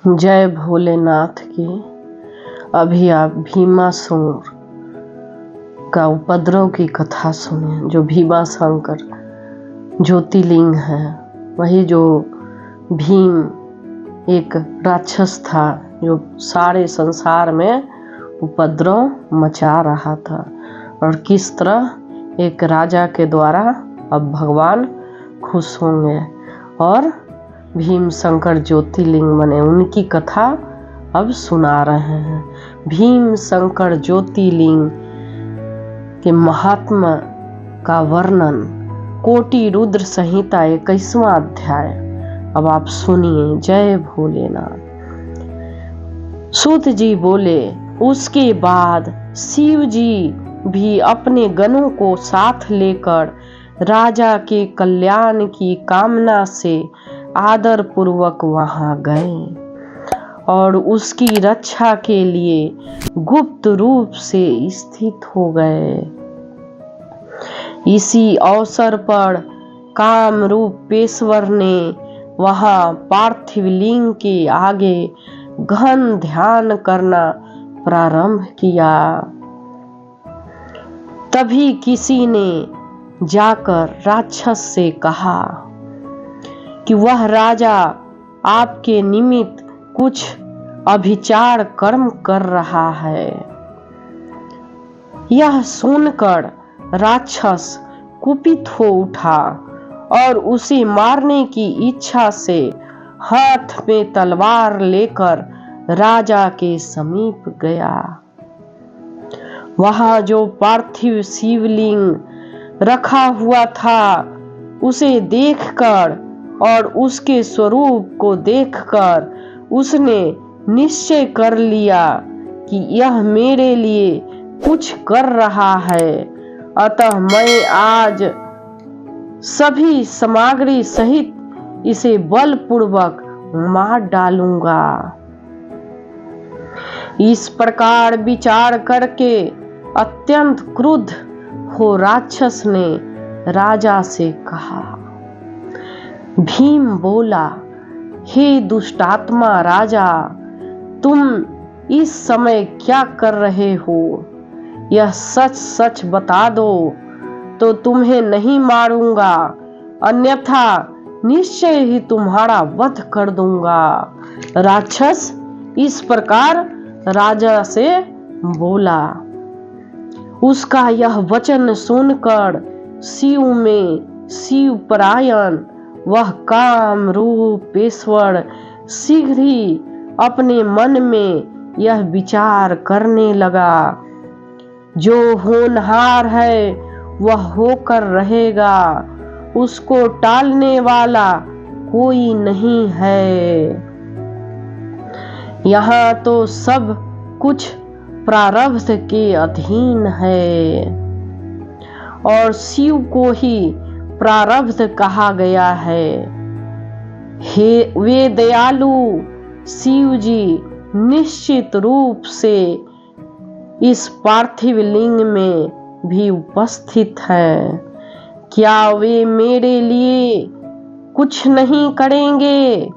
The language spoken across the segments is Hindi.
जय भोलेनाथ की। अभी आप भीमासुर का उपद्रव की कथा सुने। जो भीमाशंकर ज्योतिर्लिंग है, वही जो भीम एक राक्षस था जो सारे संसार में उपद्रव मचा रहा था, और किस तरह एक राजा के द्वारा अब भगवान खुश होंगे और भीम शंकर ज्योतिर्लिंग बने। उनकी कथा अब सुना रहे हैं। भीम शंकर ज्योतिर्लिंग के महात्मा का वर्णन कोटि रुद्र संहिता 21वां अध्याय। अब आप सुनिए। जय भोलेनाथ। सूत जी बोले, उसके बाद शिव जी भी अपने गणों को साथ लेकर राजा के कल्याण की कामना से आदर पूर्वक वहां गए और उसकी रक्षा के लिए गुप्त रूप से स्थित हो गए। इसी अवसर पर कामरूपेश्वर ने वहां पार्थिव लिंग के आगे गहन ध्यान करना प्रारंभ किया। तभी किसी ने जाकर राक्षस से कहा कि वह राजा आपके निमित्त कुछ अभिचार कर्म कर रहा है। यह सुनकर राक्षस कुपित हो उठा और उसे मारने की इच्छा से हाथ में तलवार लेकर राजा के समीप गया। वहां जो पार्थिव शिवलिंग रखा हुआ था, उसे देखकर और उसके स्वरूप को देखकर उसने निश्चय कर लिया कि यह मेरे लिए कुछ कर रहा है, अतः मैं आज सभी सामग्री सहित इसे बलपूर्वक मार डालूंगा। इस प्रकार विचार करके अत्यंत क्रुद्ध हो राक्षस ने राजा से कहा। भीम बोला, हे दुष्टात्मा राजा, तुम इस समय क्या कर रहे हो? यह सच सच बता दो तो तुम्हें नहीं मारूंगा, अन्यथा निश्चय ही तुम्हारा वध कर दूंगा। राक्षस इस प्रकार राजा से बोला। उसका यह वचन सुनकर शिव में शिव परायण वह काम रूपेश्वर शीघ्र ही अपने मन में यह विचार करने लगा, जो होनहार है वह होकर रहेगा, उसको टालने वाला कोई नहीं है। यहाँ तो सब कुछ प्रारब्ध के अधीन है और शिव को ही प्रारब्ध कहा गया है। हे वे दयालु शिव जी निश्चित रूप से इस पार्थिव लिंग में भी उपस्थित हैं। क्या वे मेरे लिए कुछ नहीं करेंगे?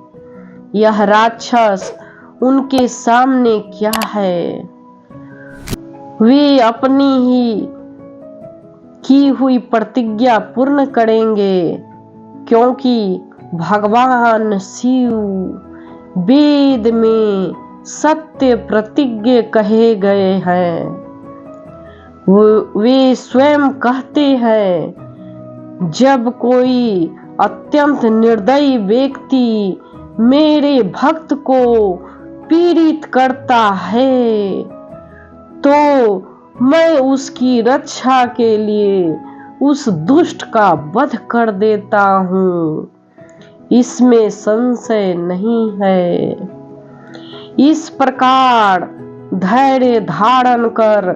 यह राक्षस उनके सामने क्या है? वे अपनी ही की हुई प्रतिज्ञा पूर्ण करेंगे, क्योंकि भगवान शिव वेद में सत्य प्रतिज्ञ कहे गए हैं। वे स्वयं कहते हैं, जब कोई अत्यंत निर्दयी व्यक्ति मेरे भक्त को पीड़ित करता है, तो मैं उसकी रक्षा के लिए उस दुष्ट का वध कर देता हूँ, इसमें संशय नहीं है। इस प्रकार धैर्य धारण कर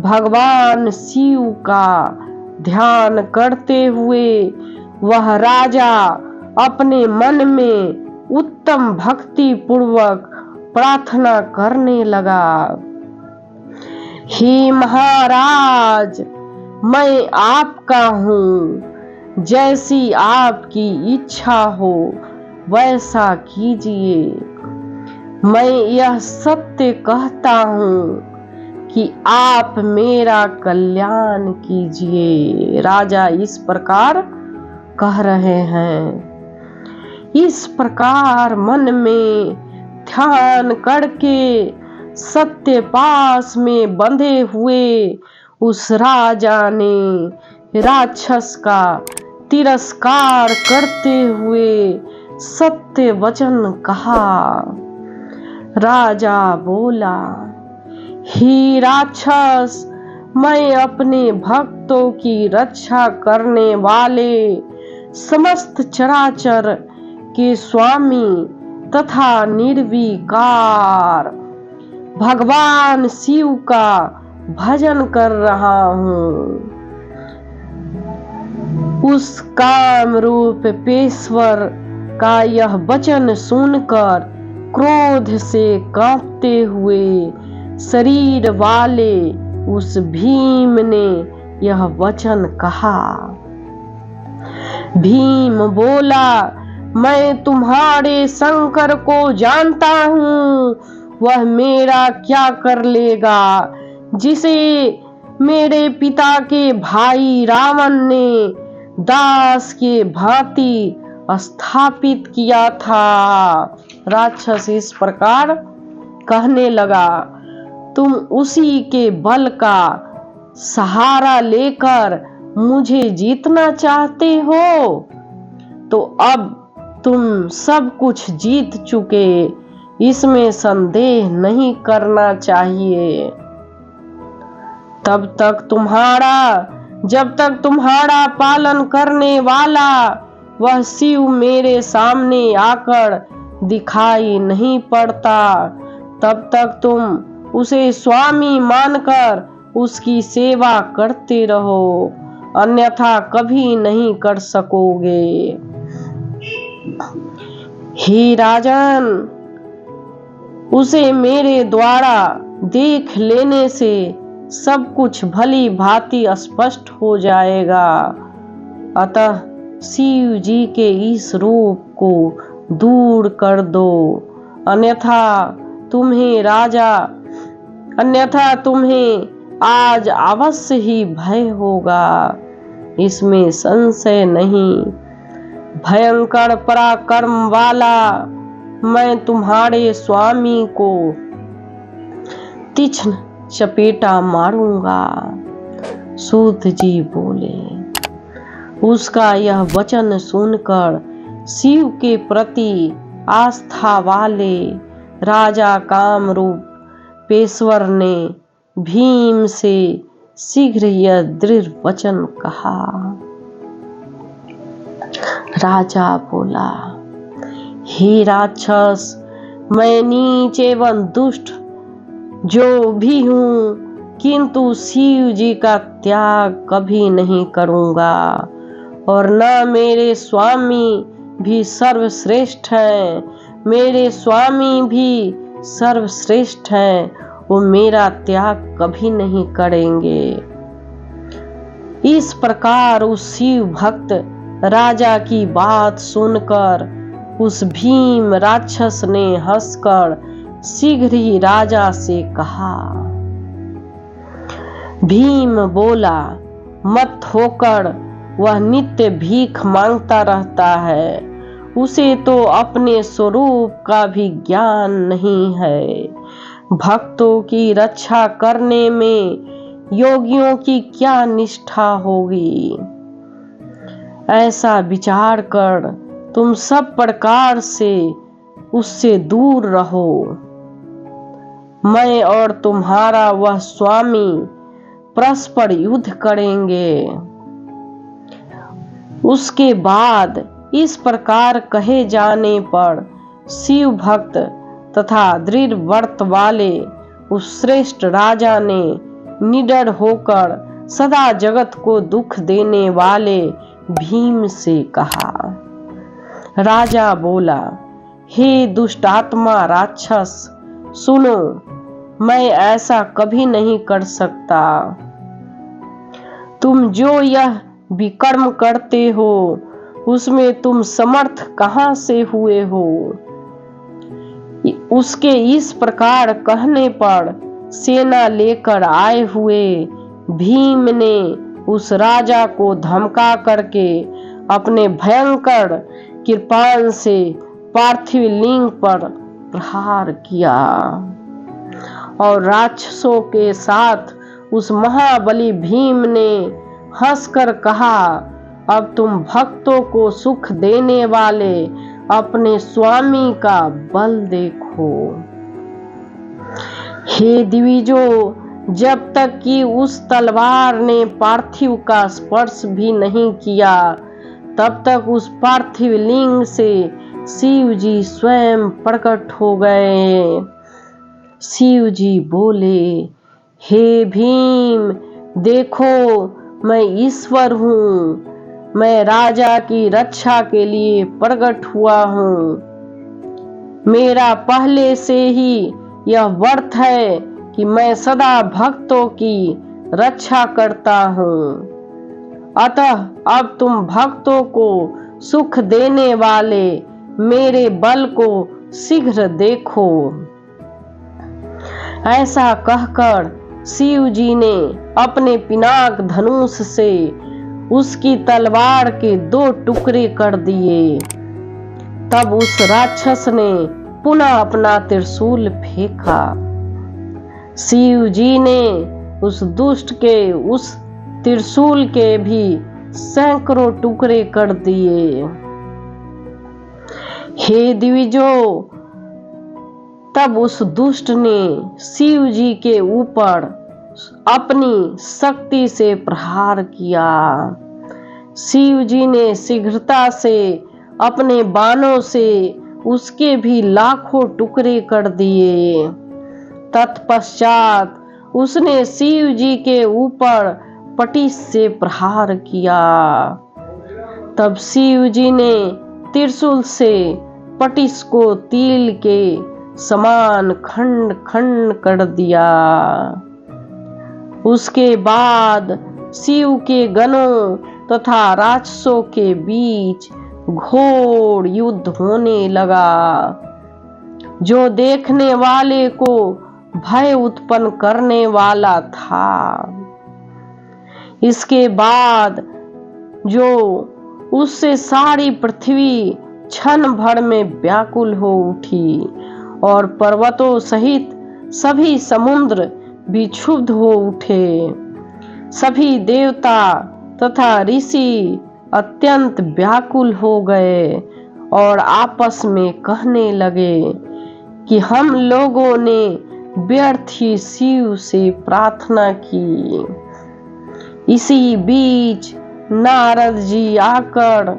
भगवान शिव का ध्यान करते हुए वह राजा अपने मन में उत्तम भक्ति पूर्वक प्रार्थना करने लगा। हे महाराज, मैं आपका हूँ, जैसी आपकी इच्छा हो वैसा कीजिए। मैं यह सत्य कहता हूँ कि आप मेरा कल्याण कीजिए। राजा इस प्रकार कह रहे हैं। इस प्रकार मन में ध्यान करके सत्य पास में बंधे हुए उस राजा ने राक्षस का तिरस्कार करते हुए सत्य वचन कहा। राजा बोला, हे राक्षस, मैं अपने भक्तों की रक्षा करने वाले समस्त चराचर के स्वामी तथा निर्विकार भगवान शिव का भजन कर रहा हूँ। उस काम रूप पेश्वर का यह वचन सुनकर क्रोध से कांपते हुए शरीर वाले उस भीम ने यह वचन कहा। भीम बोला, मैं तुम्हारे शंकर को जानता हूँ, वह मेरा क्या कर लेगा, जिसे मेरे पिता के भाई रावण ने दास के भांति स्थापित किया था। राक्षस इस प्रकार कहने लगा, तुम उसी के बल का सहारा लेकर मुझे जीतना चाहते हो, तो अब तुम सब कुछ जीत चुके, इसमें संदेह नहीं करना चाहिए। जब तक तुम्हारा पालन करने वाला वह शिव मेरे सामने आकर दिखाई नहीं पड़ता, तब तक तुम उसे स्वामी मानकर उसकी सेवा करते रहो, अन्यथा कभी नहीं कर सकोगे। हे राजन, उसे मेरे द्वारा देख लेने से सब कुछ भली भांति स्पष्ट हो जाएगा। अतः शिव जी के इस रूप को दूर कर दो, अन्यथा तुम्हें आज अवश्य ही भय होगा, इसमें संशय नहीं। भयंकर पराक्रम वाला मैं तुम्हारे स्वामी को तीक्ष्ण चपेटा मारूंगा। सूत जी बोले। उसका यह वचन सुनकर शिव के प्रति आस्था वाले राजा कामरूप पेश्वर ने भीम से शीघ्र यह दृढ़ वचन कहा। राजा बोला, हे राक्षस, मैं नीच एवं दुष्ट जो भी हूँ, किंतु शिव जी का त्याग कभी नहीं करूँगा, और न मेरे स्वामी भी सर्वश्रेष्ठ हैं, मेरे स्वामी भी सर्वश्रेष्ठ हैं, वो मेरा त्याग कभी नहीं करेंगे। इस प्रकार उस शिव भक्त राजा की बात सुनकर उस भीम राक्षस ने हंसकर शीघ्र ही राजा से कहा। भीम बोला, मत होकर वह नित्य भीख मांगता रहता है, उसे तो अपने स्वरूप का भी ज्ञान नहीं है। भक्तों की रक्षा करने में योगियों की क्या निष्ठा होगी। ऐसा विचार कर तुम सब प्रकार से उससे दूर रहो। मैं और तुम्हारा वह स्वामी परस्पर युद्ध करेंगे। उसके बाद इस प्रकार कहे जाने पर शिव भक्त तथा दृढ़ व्रत वाले उस श्रेष्ठ राजा ने निडर होकर सदा जगत को दुख देने वाले भीम से कहा। राजा बोला, हे दुष्टात्मा राक्षस, सुनो, मैं ऐसा कभी नहीं कर सकता। तुम जो यह विकर्म करते हो उसमें तुम समर्थ कहां से हुए हो। उसके इस प्रकार कहने पर सेना लेकर आए हुए भीम ने उस राजा को धमका करके अपने भयंकर कृपाण से पार्थिव लिंग पर प्रहार किया और राक्षसों के साथ उस महाबली भीम ने हंसकर कहा, अब तुम भक्तों को सुख देने वाले अपने स्वामी का बल देखो। हे द्विजों, जब तक कि उस तलवार ने पार्थिव का स्पर्श भी नहीं किया, तब तक उस पार्थिव लिंग से शिव जी स्वयं प्रकट हो गए। शिव जी बोले, हे भीम, देखो मैं ईश्वर हूँ, मैं राजा की रक्षा के लिए प्रकट हुआ हूँ। मेरा पहले से ही यह व्रत है कि मैं सदा भक्तों की रक्षा करता हूँ। अतः अब तुम भक्तों को सुख देने वाले मेरे बल को शीघ्र देखो। ऐसा कहकर शिव जी ने अपने पिनाक धनुष से उसकी तलवार के 2 टुकड़े कर दिए। तब उस राक्षस ने पुनः अपना त्रिशूल फेंका। शिव जी ने उस दुष्ट के उस त्रिशूल के भी सैकड़ों टुकड़े कर दिए। हे द्विजों, तब उस दुष्ट ने शिव जी के ऊपर अपनी शक्ति से प्रहार किया। शिव जी ने शीघ्रता से अपने बाणों से उसके भी लाखों टुकड़े कर दिए। तत्पश्चात उसने शिव जी के ऊपर पटिश से प्रहार किया। तब शिव जी ने त्रिशूल से पटिश को तिल के समान खंड खंड कर दिया। उसके बाद शिव के गणों तथा राक्षसों के बीच घोर युद्ध होने लगा, जो देखने वाले को भय उत्पन्न करने वाला था। इसके बाद जो उससे सारी पृथ्वी क्षण भर में व्याकुल हो उठी और पर्वतों सहित सभी समुद्र भी क्षुब्ध हो उठे। सभी देवता तथा ऋषि अत्यंत व्याकुल हो गए और आपस में कहने लगे कि हम लोगों ने व्यर्थ ही शिव से प्रार्थना की। इसी बीच नारद जी आकर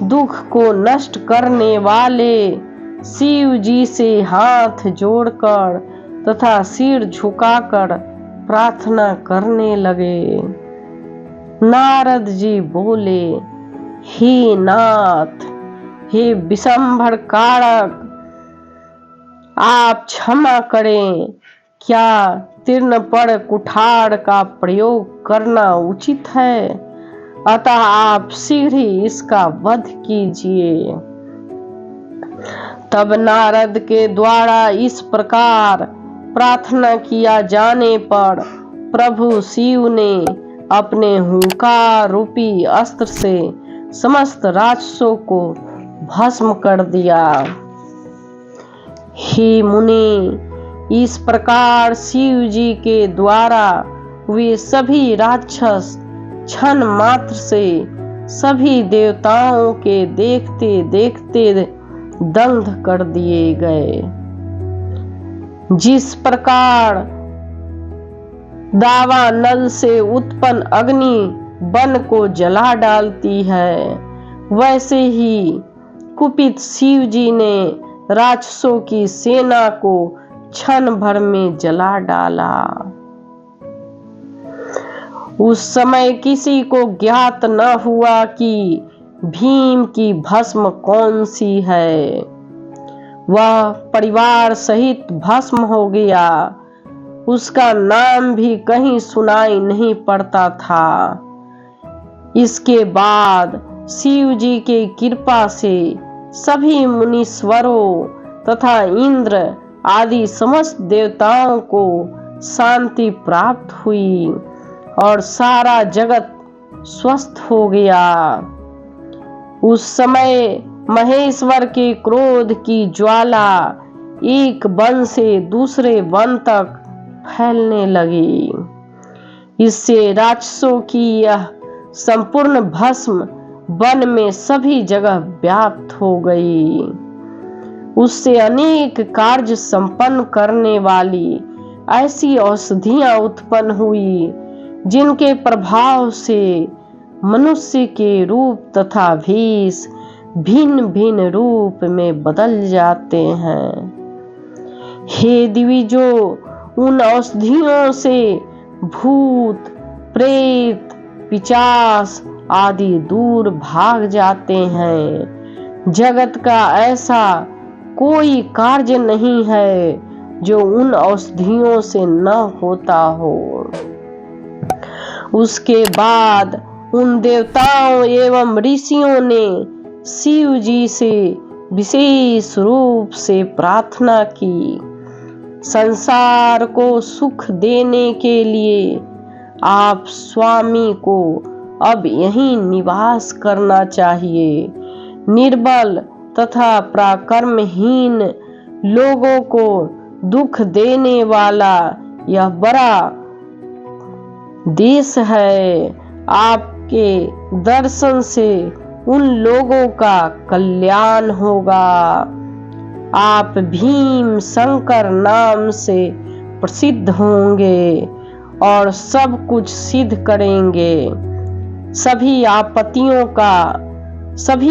दुख को नष्ट करने वाले शिव जी से हाथ जोड़कर तथा सिर झुकाकर प्रार्थना करने लगे। नारद जी बोले, हे नाथ, हे विशंभर कारक, आप क्षमा करें। क्या तीर्णपड़ कुठार का प्रयोग करना उचित है? अतः आप शीघ्र ही इसका वध कीजिए। तब नारद के द्वारा इस प्रकार प्रार्थना किया जाने पर प्रभु शिव ने अपने हुंकार रूपी अस्त्र से समस्त राक्षसों को भस्म कर दिया। हे मुनि, इस प्रकार शिव जी के द्वारा वे सभी राक्षस क्षण मात्र से सभी देवताओं के देखते देखते दग्ध कर दिए गए। जिस प्रकार दावानल से उत्पन्न अग्नि वन को जला डालती है, वैसे ही कुपित शिव जी ने राक्षसों की सेना को क्षण भर में जला डाला। उस समय किसी को ज्ञात न हुआ कि भीम की भस्म कौन सी है। वह परिवार सहित भस्म हो गया। उसका नाम भी कहीं सुनाई नहीं पड़ता था। इसके बाद शिव जी के कृपा से सभी मुनीश्वरों तथा इंद्र आदि समस्त देवताओं को शांति प्राप्त हुई और सारा जगत स्वस्थ हो गया। उस समय महेश्वर के क्रोध की ज्वाला एक वन से दूसरे वन तक फैलने लगी। इससे राक्षसों की यह संपूर्ण भस्म वन में सभी जगह व्याप्त हो गई। उससे अनेक कार्य संपन्न करने वाली ऐसी औषधियां उत्पन्न हुई जिनके प्रभाव से मनुष्य के रूप तथा भेष भिन्न भिन्न रूप में बदल जाते हैं। हे द्विजो, उन औषधियों से भूत, प्रेत, पिशाच आदि दूर भाग जाते हैं। जगत का ऐसा कोई कार्य नहीं है जो उन औषधियों से न होता हो। उसके बाद उन देवताओं एवं ऋषियों ने शिव जी से विशेष रूप से प्रार्थना की। संसार को सुख देने के लिए आप स्वामी को अब यहीं निवास करना चाहिए। निर्बल तथा पराक्रमहीन लोगों को दुख देने वाला यह बड़ा देश है। आपके दर्शन से उन लोगों का कल्याण होगा। आप भीम शंकर नाम से प्रसिद्ध होंगे और सब कुछ सिद्ध करेंगे। सभी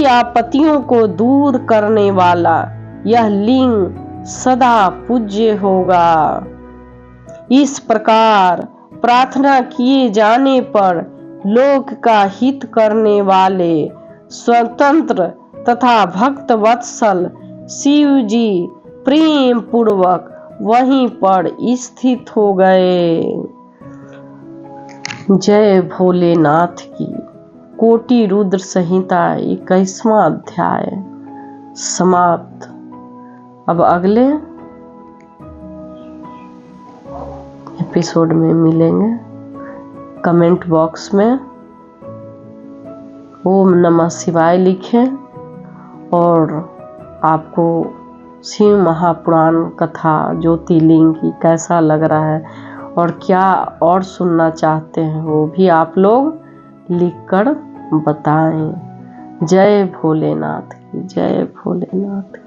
आपत्तियों को दूर करने वाला यह लिंग सदा पूज्य होगा। इस प्रकार प्रार्थना किए जाने पर लोक का हित करने वाले स्वतंत्र तथा भक्त वत्सल शिव जी प्रेम पूर्वक वहीं पर स्थित हो गए। जय भोलेनाथ की। कोटि रुद्र संहिता 21वां अध्याय समाप्त। अब अगले एपिसोड में मिलेंगे। कमेंट बॉक्स में ओम नमः शिवाय लिखें और आपको शिव महापुराण कथा ज्योतिर्लिंग की कैसा लग रहा है और क्या और सुनना चाहते हैं वो भी आप लोग लिखकर बताएं। जय भोलेनाथ की। जय भोलेनाथ की।